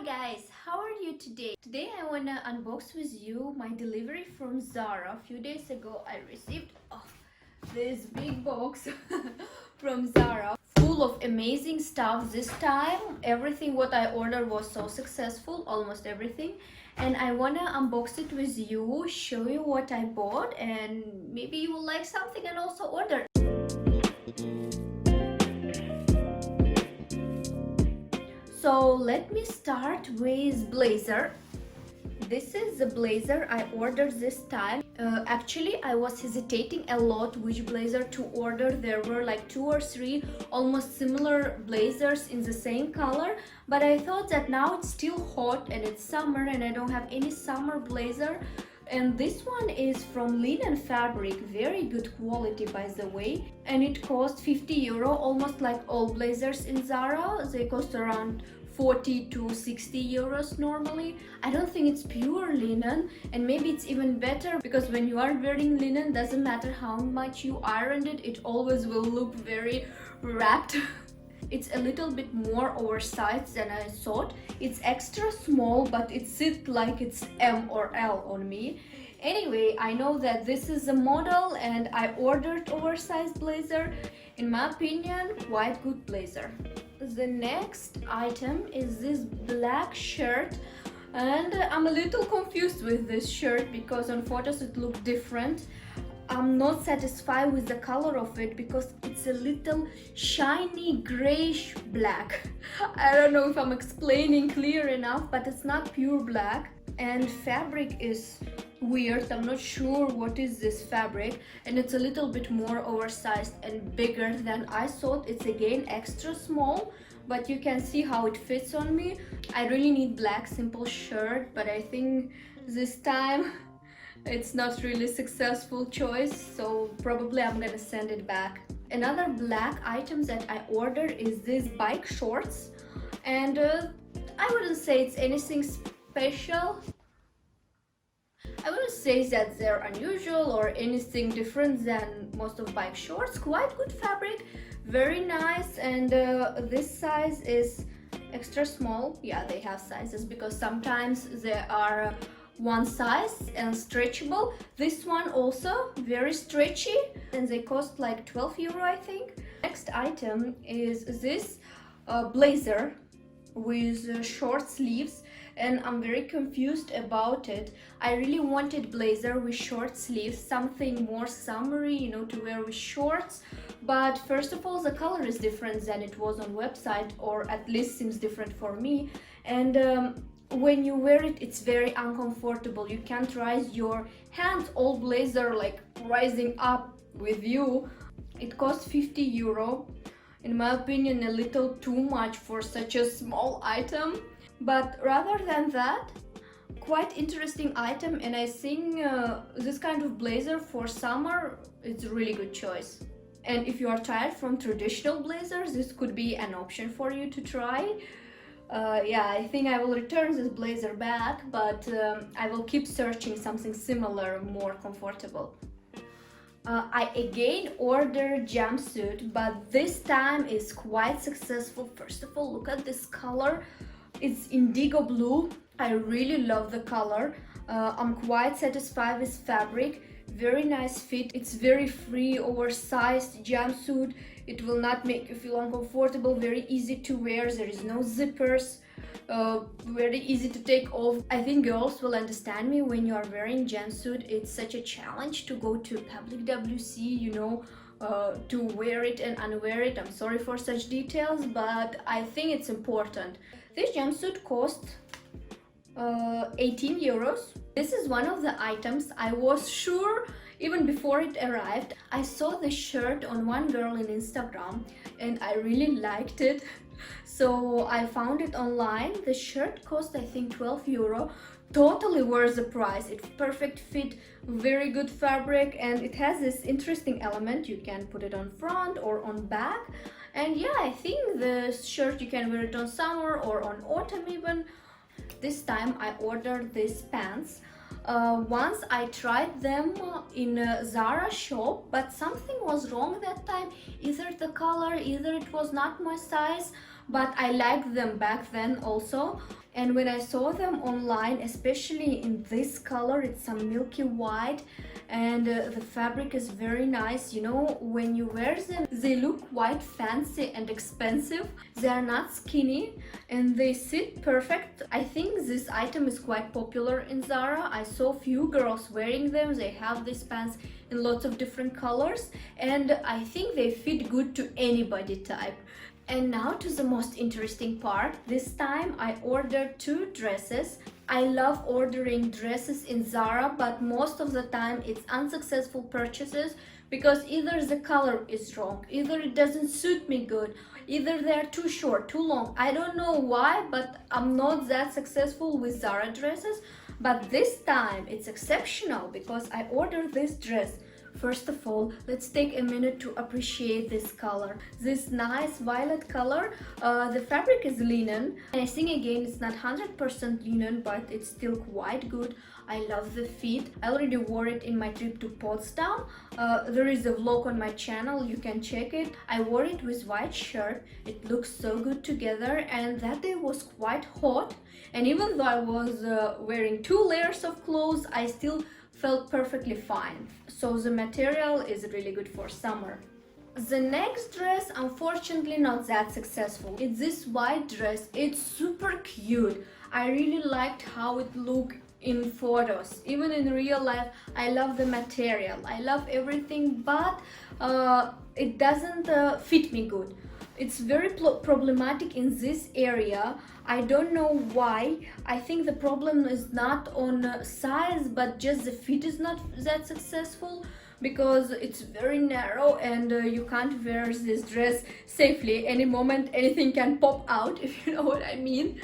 Hi guys, how are you today? Today I wanna unbox with you my delivery from Zara. A few days ago I received this big box from Zara full of amazing stuff. This time everything what I ordered was so successful, almost everything, and I wanna unbox it with you, show you what I bought, and maybe you will like something and also order. So let me start with blazer. This is the blazer I ordered this time. Actually, I was hesitating a lot which blazer to order. There were like 2 or 3 almost similar blazers in the same color, but I thought that now it's still hot and it's summer and I don't have any summer blazer. And this one is from linen fabric, very good quality by the way, and it cost 50 euro, almost like all blazers in Zara. They cost around 40 to 60 euros normally. I don't think it's pure linen, and maybe it's even better because when you are wearing linen, doesn't matter how much you ironed it, it always will look very wrapped. It's a little bit more oversized than I thought. It's extra small, but it sits like it's M or L on me. Anyway, I know that this is a model and I ordered oversized blazer. In my opinion, quite good blazer. The next item is this black shirt, and I'm a little confused with this shirt because on photos it looked different. I'm not satisfied with the color of it because it's a little shiny grayish black. I don't know if I'm explaining clear enough, but it's not pure black, and fabric is weird. I'm not sure what is this fabric, and it's a little bit more oversized and bigger than I thought. It's again extra small, but you can see how it fits on me. I really need black simple shirt, but I think this time it's not really successful choice, so probably I'm gonna send it back. Another black item that I ordered is this bike shorts, and I wouldn't say it's anything special. I wouldn't say that they're unusual or anything different than most of bike shorts. Quite good fabric, very nice, and this size is extra small. Yeah, they have sizes because sometimes they are one size and stretchable. This one also very stretchy, and they cost like 12 euro I think. Next item is this blazer with short sleeves, and I'm very confused about it. I really wanted blazer with short sleeves, something more summery, you know, to wear with shorts. But first of all, the color is different than it was on website, or at least seems different for me. And when you wear it, it's very uncomfortable. You can't raise your hands, all blazer like rising up with you. It cost 50 euro. In my opinion, a little too much for such a small item. But rather than that, quite interesting item, and I think this kind of blazer for summer, it's a really good choice. And if you are tired from traditional blazers, this could be an option for you to try. Yeah, I think I will return this blazer back, but I will keep searching something similar, more comfortable. I again ordered jumpsuit, but this time is quite successful. First of all, look at this color. It's indigo blue. I really love the color. I'm quite satisfied with fabric. Very nice fit. It's very free, oversized jumpsuit. It will not make you feel uncomfortable. Very easy to wear. There is no zippers. Very easy to take off. I think girls will understand me when you are wearing jumpsuit. It's such a challenge to go to public WC, you know, to wear it and unwear it. I'm sorry for such details, but I think it's important. This jumpsuit cost 18 euros. This is one of the items I was sure even before it arrived. I saw the shirt on one girl in Instagram and I really liked it, so I found it online. The shirt cost I think 12 euro. Totally worth the price. It's perfect fit, very good fabric, and it has this interesting element. You can put it on front or on back, and yeah, I think the shirt you can wear it on summer or on autumn even. This time I ordered these pants. Once I tried them in a Zara shop, but something was wrong that time. Either the color, either it was not my size, but I liked them back then also. And when I saw them online, especially in this color, it's some milky white, and the fabric is very nice. You know, when you wear them, they look quite fancy and expensive. They are not skinny and they sit perfect. I think this item is quite popular in Zara. I saw few girls wearing them. They have these pants in lots of different colors, and I think they fit good to anybody type. And now to the most interesting part. This time I ordered 2 dresses. I love ordering dresses in Zara, but most of the time it's unsuccessful purchases because either the color is wrong, either it doesn't suit me good, either they're too short, too long. I don't know why, but I'm not that successful with Zara dresses. But this time it's exceptional because I ordered this dress. First of all, let's take a minute to appreciate this color. This nice violet color. The fabric is linen. And I think again it's not 100% linen, but it's still quite good. I love the fit. I already wore it in my trip to Potsdam. There is a vlog on my channel, you can check it. I wore it with white shirt. It looks so good together, and that day was quite hot. And even though I was wearing 2 layers of clothes, I still felt perfectly fine. So the material is really good for summer. The next dress, unfortunately not that successful. It's this white dress. It's super cute. I really liked how it looked in photos. Even in real life, I love the material. I love everything, but it doesn't fit me good. It's very problematic in this area. I don't know why. I think the problem is not on size, but just the fit is not that successful because it's very narrow, and you can't wear this dress safely. Any moment anything can pop out, if you know what I mean.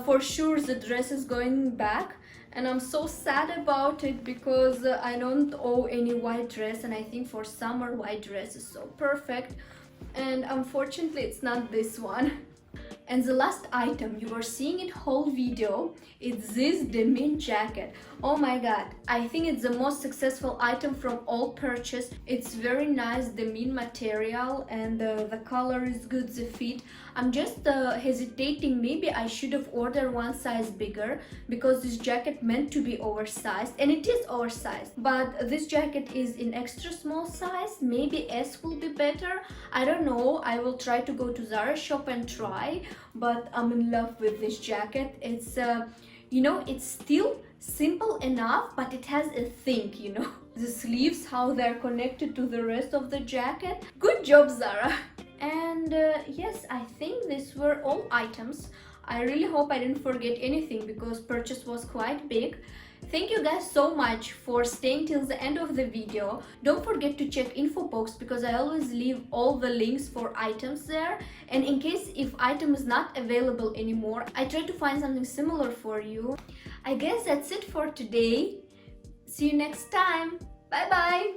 For sure the dress is going back, and I'm so sad about it because I don't own any white dress, and I think for summer white dress is so perfect. And unfortunately it's not this one. And the last item, you were seeing it whole video, it's this denim jacket. Oh my god, I think it's the most successful item from all purchase. It's very nice denim material, and the color is good, the fit. I'm just hesitating, maybe I should have ordered one size bigger because this jacket meant to be oversized, and it is oversized, but this jacket is in extra small size. Maybe S will be better, I don't know. I will try to go to Zara shop and try, but I'm in love with this jacket. It's you know, it's still simple enough, but it has a thing, you know. The sleeves, how they're connected to the rest of the jacket. Good job, Zara. And yes, I think these were all items. I really hope I didn't forget anything because purchase was quite big. Thank you guys so much for staying till the end of the video. Don't forget to check info box because I always leave all the links for items there. And in case if item is not available anymore, I try to find something similar for you. I guess that's it for today. See you next time. Bye bye.